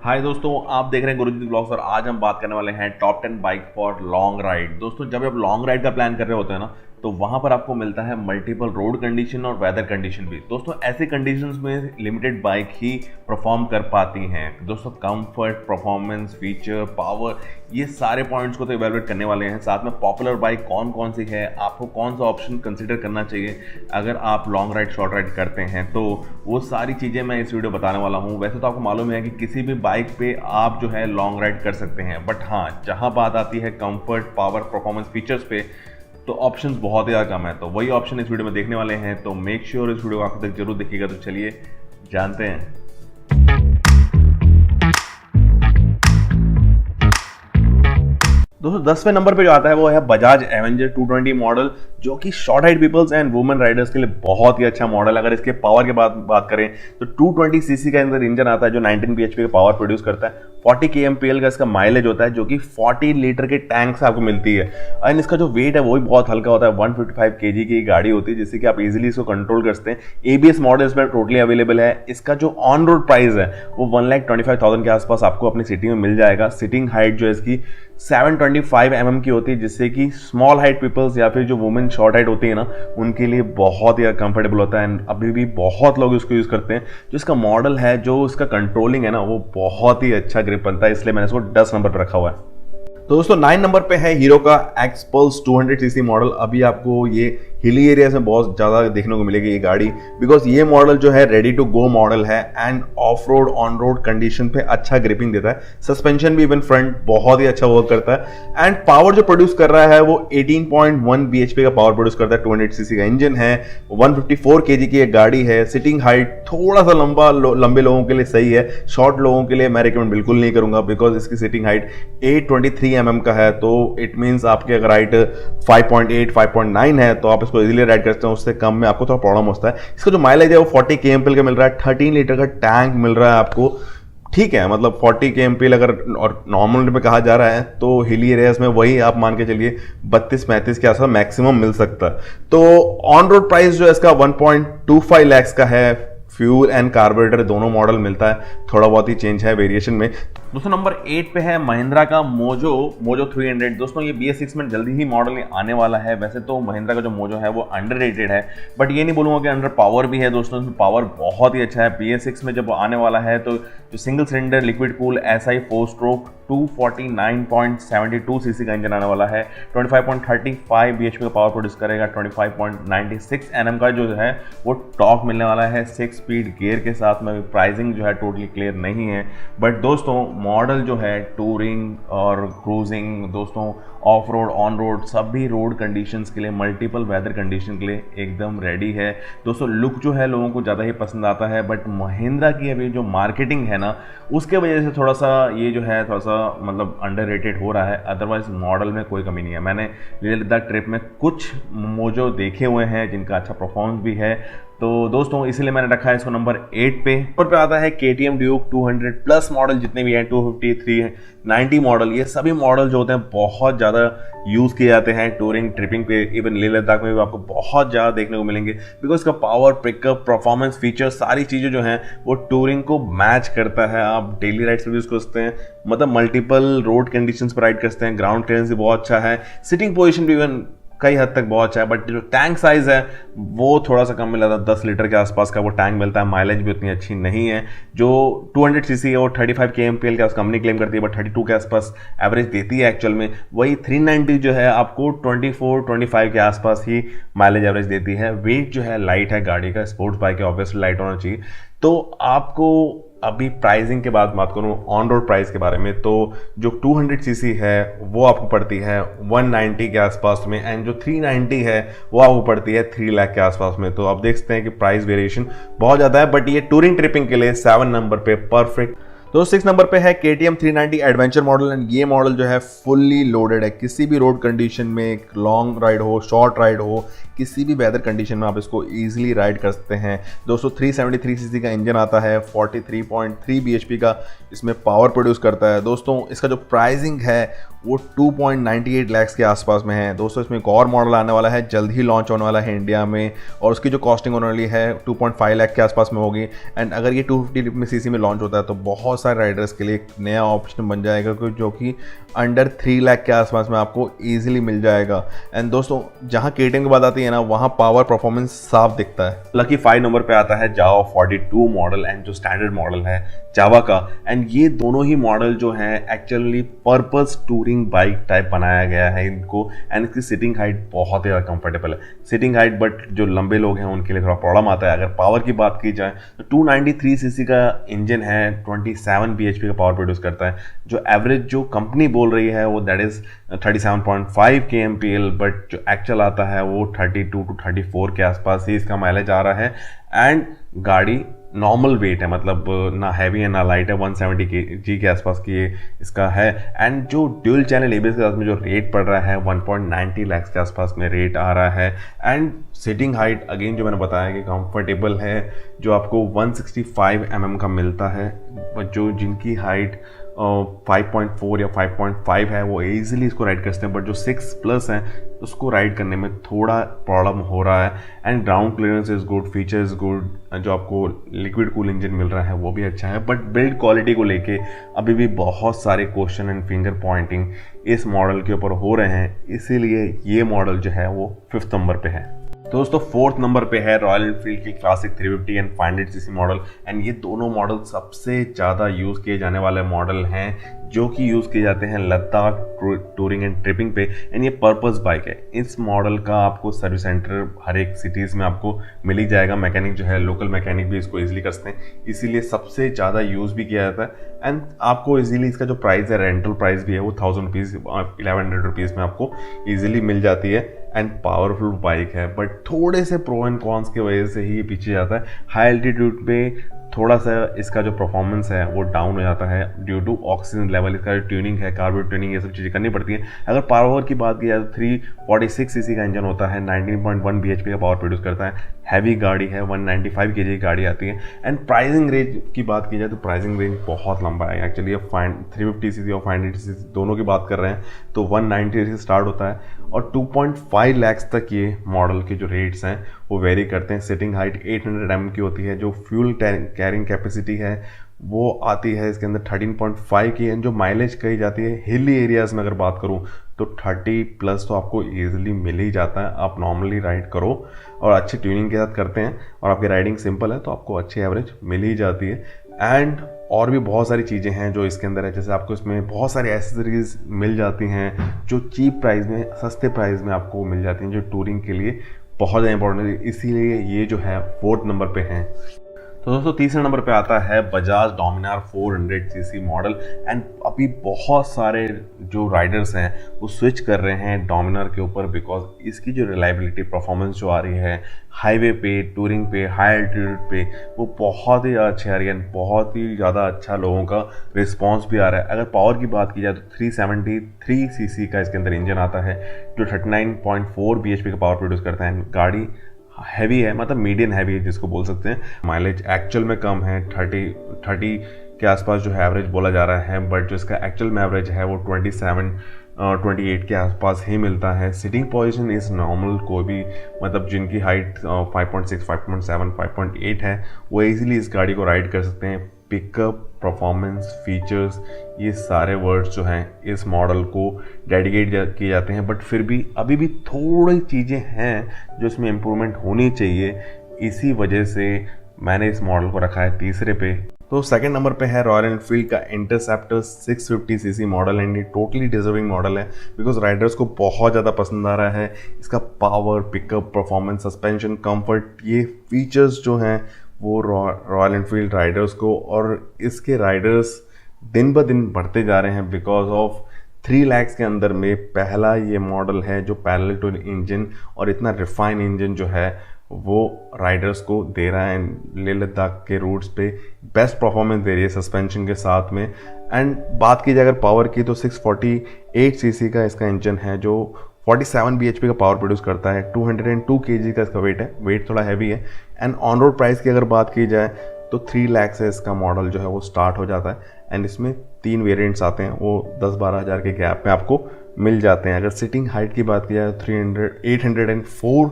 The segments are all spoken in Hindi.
हाय दोस्तों, आप देख रहे हैं गुरुजी ब्लॉग्स और आज हम बात करने वाले हैं top 10 bike for long ride. दोस्तों, जब आप लॉन्ग राइड का प्लान कर रहे होते हैं ना, तो वहां पर आपको मिलता है मल्टीपल रोड कंडीशन और वेदर कंडीशन भी। दोस्तों, ऐसे कंडीशंस में लिमिटेड बाइक ही परफॉर्म कर पाती हैं। दोस्तों, कंफर्ट, परफॉर्मेंस, फीचर, पावर, ये सारे पॉइंट्स को तो इवैल्यूएट करने वाले हैं। साथ में पॉपुलर बाइक कौन कौन सी है, आपको कौन सा ऑप्शन कंसिडर करना चाहिए अगर आप लॉन्ग राइड शॉर्ट राइड करते हैं, तो वो सारी चीज़ें मैं इस वीडियो बताने वाला हूँ। वैसे तो आपको मालूम है कि किसी भी बाइक पे आप जो है लॉन्ग राइड कर सकते हैं, बट हाँ, जहाँ बात आती है कंफर्ट, पावर, परफॉर्मेंस, फीचर्स पे, तो ऑप्शंस बहुत ही ज़्यादा कम है। तो वही ऑप्शन इस वीडियो में देखने वाले हैं, तो मेक श्योर इस वीडियो को आखिर तक जरूर देखिएगा। तो चलिए जानते हैं। दोस्तों, 10वें नंबर पे जो आता है वो है बजाज एवेंजर 220 मॉडल, जो कि short height peoples and women riders के लिए बहुत ही अच्छा मॉडल है। अगर इसके पावर के बात करें तो 220 सीसी का अंदर इंजन आता है जो 19 bhp का पावर प्रोड्यूस करता है। 40 kmpl का इसका माइलेज होता है, जो कि 40 लीटर के टैंक से आपको मिलती है। एंड इसका जो वेट है वो भी बहुत हल्का होता है। 155 kg की गाड़ी होती है, जिससे कि आप इजीली इसको कंट्रोल कर सकते हैं। ABS मॉडल इसमें टोटली अवेलेबल है। इसका जो ऑन रोड प्राइस है वो 1,25,000 के आसपास आपको अपनी सिटी में मिल जाएगा। सिटिंग हाइट जो है इसकी 725 mm की होती है, जिससे कि स्मॉल हाइट पीपल्स या फिर जो वुमेन शॉर्ट हाइट होती है ना, उनके लिए बहुत ही कंफर्टेबल होता है। एंड अभी भी बहुत लोग इसको यूज़ करते हैं। जो इसका मॉडल है, जो इसका कंट्रोलिंग है ना, वो बहुत ही अच्छा ग्रिप बनता है, इसलिए मैंने इसको 10 नंबर पर रखा हुआ है। तो दोस्तों, 9 नंबर पे है हीरो का एक्सपल्स 200 सीसी मॉडल। अभी आपको ये हिली एरियाज में बहुत ज़्यादा देखने को मिलेगी ये गाड़ी, बिकॉज ये मॉडल जो है रेडी टू गो मॉडल है end of road on road condition पे अच्छा ग्रिपिंग देता है। सस्पेंशन भी इवन फ्रंट बहुत ही अच्छा वर्क करता है। एंड पावर जो प्रोड्यूस कर रहा है वो 18.1 bhp का पावर प्रोड्यूस करता है। 200 सीसी का इंजन है, 154 kg की एक गाड़ी है। सिटिंग हाइट थोड़ा सा लंबे लोगों के लिए सही है, शॉर्ट लोगों के लिए मैं रिकमेंड बिल्कुल नहीं करूंगा, बिकॉज इसकी सिटिंग हाइट 823 mm का है। तो इट मीन्स आपके अगर हाइट 5.8 5.9 है तो आप इसको इजीली राइड करते हैं, उससे कम में आपको थोड़ा प्रॉब्लम होता है। इसका जो माइलेज है वो 40 kmpl का मिल रहा है। 13 लीटर का टैंक मिल रहा है आपको। ठीक है, मतलब 40 kmpl अगर और नॉर्मल में कहा जा रहा है तो हिली एरियाज में वही आप मान के चलिए 32-35 के आसपास मैक्सिमम मिल सकता है। तो ऑन रोड प्राइस जो है इसका 1.25 lakhs का है। फ्यूल एंड कार्बोरेटर दोनों मॉडल मिलता है, थोड़ा बहुत ही चेंज है वेरिएशन में। दोस्तों, नंबर 8 पे है महिंद्रा का मोजो 300। दोस्तों, ये BS6 में जल्दी ही मॉडल आने वाला है। वैसे तो महिंद्रा का जो मोजो है वो अंडररेटेड है, बट ये नहीं बोलूँगा कि अंडर पावर भी है। दोस्तों, इसमें पावर बहुत ही अच्छा है। BS6 में जब आने वाला है तो जो single cylinder liquid cool SI 4 stroke 249.72 CC का इंजन आने वाला है। 25.35 bhp का पावर प्रोड्यूस करेगा। 25.96 Nm का जो है वो टॉर्क मिलने वाला है 6 स्पीड गियर के साथ में। प्राइसिंग जो है टोटली क्लियर नहीं है, बट दोस्तों मॉडल जो है टूरिंग और क्रूजिंग, दोस्तों ऑफ रोड ऑन रोड सभी रोड कंडीशंस के लिए, मल्टीपल वेदर कंडीशन के लिए एकदम रेडी है। दोस्तों, लुक जो है लोगों को ज़्यादा ही पसंद आता है, बट महिंद्रा की अभी जो मार्केटिंग है ना, उसके वजह से थोड़ा सा ये जो है थोड़ा सा मतलब अंडररेटेड हो रहा है। अदरवाइज मॉडल में कोई कमी नहीं है। मैंने लेह लद्दाख ट्रिप में कुछ मोजो देखे हुए हैं जिनका अच्छा परफॉर्मेंस भी है। तो दोस्तों, इसीलिए मैंने रखा है इसको नंबर 8 पे। ऊपर पे आता है KTM ड्यूक 200 प्लस मॉडल, जितने भी हैं 250, 390 मॉडल, ये सभी मॉडल जो होते हैं बहुत ज़्यादा यूज़ किए जाते हैं टूरिंग ट्रिपिंग पे। इवन लेह लद्दाख में भी आपको बहुत ज़्यादा देखने को मिलेंगे, बिकॉज इसका पावर, पिकअप, परफॉर्मेंस, फीचर, सारी चीज़ें जो हैं वो टूरिंग को मैच करता है। आप डेली राइड्स पर यूज़ कर सकते हैं, मतलब मल्टीपल रोड कंडीशंस पर राइड कर सकते हैं। ग्राउंड क्लियरेंस भी बहुत अच्छा है। सिटिंग पोजिशन भी इवन कई हद तक बहुत अच्छा है, बट जो टैंक साइज है वो थोड़ा सा कम मिला था। 10 लीटर के आसपास का वो टैंक मिलता है। माइलेज भी उतनी अच्छी नहीं है। जो 200 सीसी है वो 35 kmpl का कंपनी क्लेम करती है, बट 32 के आसपास एवरेज देती है एक्चुअल में। वही 390 जो है आपको 24-25 के आसपास ही माइलेज एवरेज देती है। वेट जो है लाइट है गाड़ी का, स्पोर्ट्स बाइक है, ऑब्वियसली लाइट होना चाहिए। तो आपको अभी प्राइसिंग के बाद बात करूं ऑन रोड प्राइस के बारे में, तो जो 200 सीसी है वो आपको पड़ती है 190 के आसपास में, एंड जो 390 है वो आपको पड़ती है 3 लाख के आसपास में। तो आप देख सकते हैं कि प्राइस वेरिएशन बहुत ज़्यादा है, बट ये टूरिंग ट्रिपिंग के लिए 7 नंबर पे परफेक्ट। तो 6 नंबर पे है KTM 390 एडवेंचर मॉडल। एंड ये मॉडल जो है फुल्ली लोडेड है। किसी भी रोड कंडीशन में, लॉन्ग राइड हो, शॉर्ट राइड हो, किसी भी वेदर कंडीशन में आप इसको ईजिली राइड कर सकते हैं। दोस्तों 373 सीसी का इंजन आता है, 43.3 bhp का इसमें पावर प्रोड्यूस करता है। दोस्तों इसका जो प्राइसिंग है वो 2.98 लाख के आसपास में है। दोस्तों इसमें एक और मॉडल आने वाला है, जल्द ही लॉन्च होने वाला है इंडिया में, और उसकी जो कॉस्टिंग होने वाली है 2.5 लाख के आसपास में होगी। एंड अगर ये 250 सीसी में लॉन्च होता है तो बहुत सारे राइडर्स के लिए एक नया ऑप्शन बन जाएगा, जो कि अंडर 3 लाख के आसपास में आपको ईजिली मिल जाएगा। एंड दोस्तों जहाँ केटीएम की बात आती है ना, वहाँ पावर परफॉर्मेंस साफ दिखता है। लकी 5 नंबर पे आता है जावा 42 मॉडल एंड जो स्टैंडर्ड मॉडल है जावा का। एंड ये दोनों ही मॉडल जो है actually purpose touring bike type बनाया गया है इनको। एंड इसकी सिटिंग हाइट बहुत ही ज़्यादा कंफर्टेबल है सिटिंग हाइट, बट जो लंबे लोग हैं उनके लिए थोड़ा प्रॉब्लम आता है। अगर पावर की बात की जाए तो 293 सीसी का इंजन है, 27 bhp का पावर प्रोड्यूस करता है। जो एवरेज जो कंपनी बोल रही है वो दैट इज 37.5 kmpl, बट जो एक्चुअल आता है वो 32 to 34 के आसपास ही इसका माइलेज आ रहा है। एंड गाड़ी नॉर्मल वेट है, मतलब ना हैवी है ना लाइट है, 170 kg के आसपास की इसका है। एंड जो ड्यूल चैनल एबीएस के साथ में जो रेट पड़ रहा है 1.90 लाख के आसपास में रेट आ रहा है। एंड सिटिंग हाइट अगेन जो मैंने बताया कि कंफर्टेबल है, जो आपको 165 mm का मिलता है, जो जिनकी हाइट 5.4 या 5.5 है वो इजीली इसको राइड कर सकते हैं, बट जो 6+ है उसको राइड करने में थोड़ा प्रॉब्लम हो रहा है। And ground clearance is good, feature is good, जो आपको लिक्विड कूल इंजन मिल रहा है वो भी अच्छा है, बट बिल्ड क्वालिटी को लेके अभी भी बहुत सारे क्वेश्चन एंड फिंगर पॉइंटिंग इस मॉडल के ऊपर हो रहे हैं, इसीलिए ये मॉडल जो है वो 5th नंबर पे है। दोस्तों 4th नंबर पे है रॉयल एनफील्ड की classic 350 and 500 CC model. And ये दोनों मॉडल सबसे ज़्यादा यूज़ किए जाने वाले मॉडल हैं, जो कि यूज़ किए जाते हैं लद्दाख टूरिंग एंड ट्रिपिंग पे। एंड ये पर्पस बाइक है। इस मॉडल का आपको सर्विस सेंटर हर एक सिटीज़ में आपको मिल ही जाएगा, मैकेनिक जो है लोकल मैकेनिक भी इसको ईजिली कर सकते हैं, इसीलिए सबसे ज़्यादा यूज़ भी किया जाता है। एंड आपको इजीली इसका जो प्राइस है, रेंटल प्राइस भी है वो 1000 रुपीज़ 1100 रुपीज़ में आपको ईजिली मिल जाती है। एंड पावरफुल बाइक है, बट थोड़े से प्रो एंड कॉन्स की वजह से ही ये पीछे जाता है। हाई एल्टीट्यूड पे थोड़ा सा इसका जो परफॉर्मेंस है वो डाउन हो जाता है ड्यू टू ऑक्सीजन लेवल। इसका जो ट्यूनिंग है, कार्बोरेट ट्यूनिंग, ये सब चीज़ें करनी पड़ती हैं। अगर पावर की बात की जाए तो 346 सीसी का इंजन होता है, 19.1 bhp का पावर प्रोड्यूस करता है। हैवी गाड़ी है, 195 kg की गाड़ी आती है। एंड प्राइसिंग रेंज की बात की जाए तो प्राइसिंग रेंज बहुत लंबा है एक्चुअली। ये 350 सीसी और 500 सीसी दोनों की बात कर रहे हैं तो 190 से स्टार्ट होता है, और 2.5 लाख तक ये मॉडल के जो रेट्स हैं वो वेरी करते हैं। सिटिंग हाइट 800 mm की होती है। जो फ्यूल कैरिंग कैपेसिटी है वो आती है इसके अंदर 13.5 की। जो माइलेज कही जाती है हिली एरियाज़ में अगर बात करूँ तो 30+ तो आपको ईजिली मिल ही जाता है। आप नॉर्मली राइड करो और अच्छी ट्यूनिंग के साथ करते हैं और आपकी राइडिंग सिंपल है तो आपको अच्छी एवरेज मिल ही जाती है। एंड और भी बहुत सारी चीज़ें हैं जो इसके अंदर है, जैसे आपको इसमें बहुत सारी एसेसरीज मिल जाती हैं जो चीप प्राइस में, सस्ते प्राइस में आपको मिल जाती हैं, जो टूरिंग के लिए बहुत ज़्यादा इंपॉर्टेंट है। इसीलिए ये जो है 4th नंबर पे है। तो दोस्तों 3रे नंबर पे आता है Bajaj Dominar 400 CC model. And अभी बहुत सारे जो राइडर्स हैं वो स्विच कर रहे हैं डोमिनार के ऊपर, बिकॉज इसकी जो रिलायबिलिटी परफॉर्मेंस जो आ रही है हाईवे पे, टूरिंग पे, हाई एल्टीट्यूड पे, वो बहुत ही अच्छी आ रही है। बहुत ही ज़्यादा अच्छा लोगों का रिस्पॉन्स भी आ रहा है। अगर पावर की बात की जाए तो 373 सीसी का इसके अंदर इंजन आता है, जो 39.4 bhp का पावर प्रोड्यूस करता है। गाड़ी हैवी है, मतलब मीडियम हैवी है जिसको बोल सकते हैं। माइलेज एक्चुअल में कम है, 30 के आसपास जो है एवरेज बोला जा रहा है, बट जो इसका एक्चुअल में एवरेज है वो 28 के आसपास ही मिलता है। सिटिंग पोजीशन इज नॉर्मल, कोई भी मतलब जिनकी हाइट 5.6, 5.7, 5.8 है वो इजीली इस गाड़ी को राइड कर सकते हैं। पिकअप, परफॉर्मेंस, फीचर्स, ये सारे वर्ड्स जो हैं इस मॉडल को डेडिकेट किए जाते हैं, बट फिर भी अभी भी थोड़ी चीज़ें हैं जो इसमें इम्प्रूवमेंट होनी चाहिए। इसी वजह से मैंने इस मॉडल को रखा है 3रे पे। तो 2nd नंबर पे है रॉयल एनफील्ड का इंटरसेप्टर 650 सीसी मॉडल। एंड ये टोटली डिजर्विंग मॉडल है बिकॉज राइडर्स को बहुत ज़्यादा पसंद आ रहा है। इसका power, pickup, performance, suspension, comfort, ये फीचर्स जो हैं वो रॉयल एनफील्ड राइडर्स को, और इसके राइडर्स दिन ब दिन बढ़ते जा रहे हैं बिकॉज ऑफ 3 लाख के अंदर में पहला ये मॉडल है जो पैरेलल टू इंजन और इतना रिफाइन इंजन जो है वो राइडर्स को दे रहा है। लेह लद्दाख के रूट्स पे बेस्ट परफॉर्मेंस दे रही है सस्पेंशन के साथ में। एंड बात की जाए अगर पावर की तो 648 सीसी का इसका इंजन है जो 47 bhp का पावर प्रोड्यूस करता है, 202 kg का इसका वेट है, वेट थोड़ा हैवी है। एंड ऑन रोड प्राइस की अगर बात की जाए तो 3 लाख से इसका मॉडल जो है वो स्टार्ट हो जाता है। एंड इसमें 3 वेरिएंट्स आते हैं, वो 10-12 हज़ार के गैप में आपको मिल जाते हैं। अगर सिटिंग हाइट की बात की जाए तो 804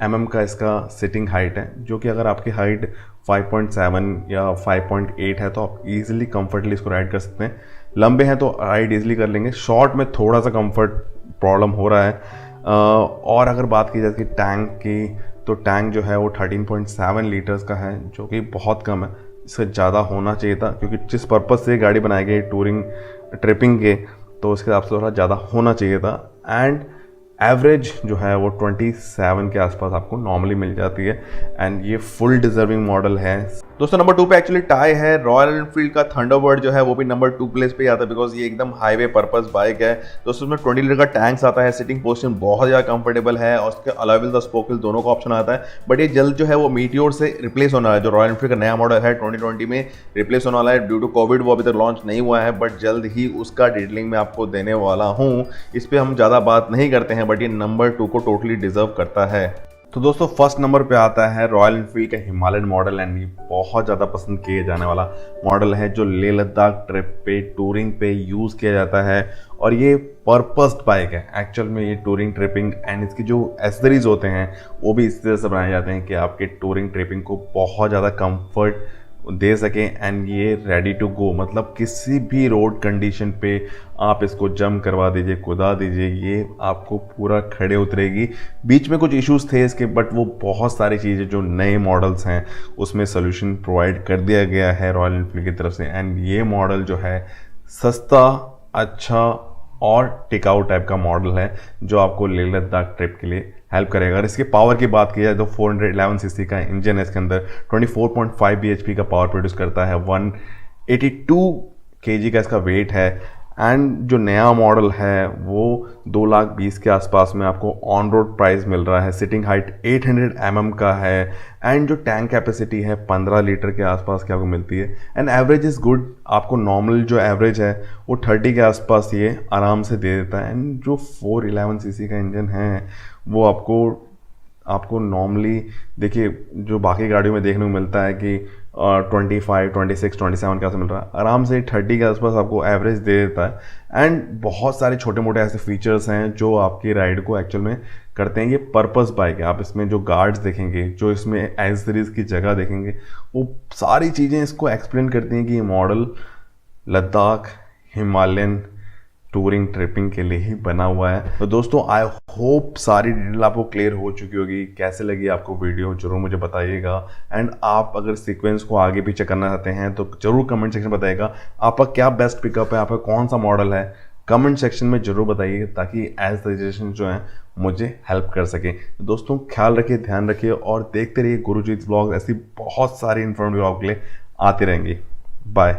mm का इसका सिटिंग हाइट है, जो कि अगर आपकी हाइट 5.7 या 5.8 है तो आप इजीली कंफर्टली इसको राइड कर सकते हैं। लंबे हैं तो राइड इजीली कर लेंगे, शॉर्ट में थोड़ा सा कंफर्ट प्रॉब्लम हो रहा है। और अगर बात की जाए कि टैंक की, तो टैंक जो है वो 13.7 लीटर्स का है, जो कि बहुत कम है, इससे ज़्यादा होना चाहिए था, क्योंकि जिस पर्पज़ से गाड़ी बनाई गई टूरिंग ट्रिपिंग के, तो उसके हिसाब से थोड़ा ज़्यादा होना चाहिए था। एंड एवरेज जो है वो 27 के आसपास आपको नॉर्मली मिल जाती है। एंड ये फुल डिजर्विंग मॉडल है। दोस्तों नंबर 2 पे एक्चुअली टाई है रॉयल एनफील्ड का थंडरबर्ड, जो है वो भी नंबर 2 प्लेस पे आता है, बिकॉज ये एकदम हाईवे पर्पस बाइक है। दोस्तों उसमें 20 लीटर का टैंक्स आता है, सिटिंग पोजीशन बहुत ज़्यादा कंफर्टेबल है, और उसके अलॉय व्हील स्पोक व्हील दोनों का ऑप्शन आता है। बट ये जल्द जो है वो मीटियोर से रिप्लेस होना है, जो रॉयल एनफील्ड का नया मॉडल है 2020 में रिप्लेस होने वाला है। ड्यू टू कोविड वो अभी तक लॉन्च नहीं हुआ है, बट जल्द ही उसका डिटेलिंग में आपको देने वाला हूँ। इस पर हम ज़्यादा बात नहीं करते हैं, बट ये नंबर 2 को टोटली डिजर्व करता है। तो दोस्तों फर्स्ट नंबर पे आता है रॉयल एनफील्ड का हिमालयन मॉडल। एंड ये बहुत ज़्यादा पसंद किए जाने वाला मॉडल है, जो लेह लद्दाख ट्रिप पे टूरिंग पे यूज़ किया जाता है। और ये पर्पस्ड बाइक है एक्चुअल में, ये टूरिंग ट्रिपिंग एंड इसकी जो एसेसरीज होते हैं वो भी इस तरह से बनाए जाते हैं कि आपके टूरिंग ट्रिपिंग को बहुत ज़्यादा कंफर्ट दे सकें। एंड ये रेडी टू गो, मतलब किसी भी रोड कंडीशन पे आप इसको जंप करवा दीजिए, कुदा दीजिए, ये आपको पूरा खड़े उतरेगी। बीच में कुछ इश्यूज थे इसके, बट वो बहुत सारी चीज़ें जो नए मॉडल्स हैं उसमें सोल्यूशन प्रोवाइड कर दिया गया है रॉयल एनफील्ड की तरफ से। एंड ये मॉडल जो है सस्ता, अच्छा और टिकाऊ टाइप का मॉडल है, जो आपको लेह लद्दाख ट्रिप के लिए हेल्प करेगा। अगर इसके पावर की बात की जाए तो 411 सीसी का इंजन है इसके अंदर, 24.5 bhp का पावर प्रोड्यूस करता है, 182 kg का इसका वेट है। एंड जो नया मॉडल है वो 2,20,000 के आसपास में आपको ऑन रोड प्राइस मिल रहा है। सिटिंग हाइट 800 mm का है। एंड जो टैंक कैपेसिटी है 15 लीटर के आसपास की आपको मिलती है। एंड एवरेज इज़ गुड, आपको नॉर्मल जो एवरेज है वो 30 के आसपास ये आराम से दे देता है। एंड जो 411 सीसी का इंजन है वो आपको नॉर्मली देखिए जो बाकी गाड़ियों में देखने को मिलता है कि 25, 26, 27 के आसपास मिल रहा है, आराम से 30 के आसपास आपको एवरेज दे देता है। एंड बहुत सारे छोटे मोटे ऐसे फीचर्स हैं जो आपकी राइड को एक्चुअल में करते हैं। ये पर्पस बाइक है, आप इसमें जो गार्ड्स देखेंगे, जो इसमें एसेसरीज की जगह देखेंगे, वो सारी चीज़ें इसको एक्सप्लेन करती हैं कि ये model Ladakh Himalayan touring tripping के लिए ही बना हुआ है। तो दोस्तों आई होप सारी डिटेल आपको क्लियर हो चुकी होगी। कैसे लगी आपको वीडियो जरूर मुझे बताइएगा। एंड आप अगर सीक्वेंस को आगे पीछे करना चाहते हैं तो जरूर कमेंट सेक्शन में बताइएगा आपका क्या बेस्ट पिकअप है, आपका कौन सा मॉडल है, कमेंट सेक्शन में जरूर बताइए, ताकि एज सजेशन जो है मुझे हेल्प कर सके। तो दोस्तों ख्याल रखिए, ध्यान रखिए और देखते रहिए गुरुजीत व्लॉग। ऐसी बहुत सारी इन्फॉर्मेटिव आपके लिए आती रहेंगी। बाय।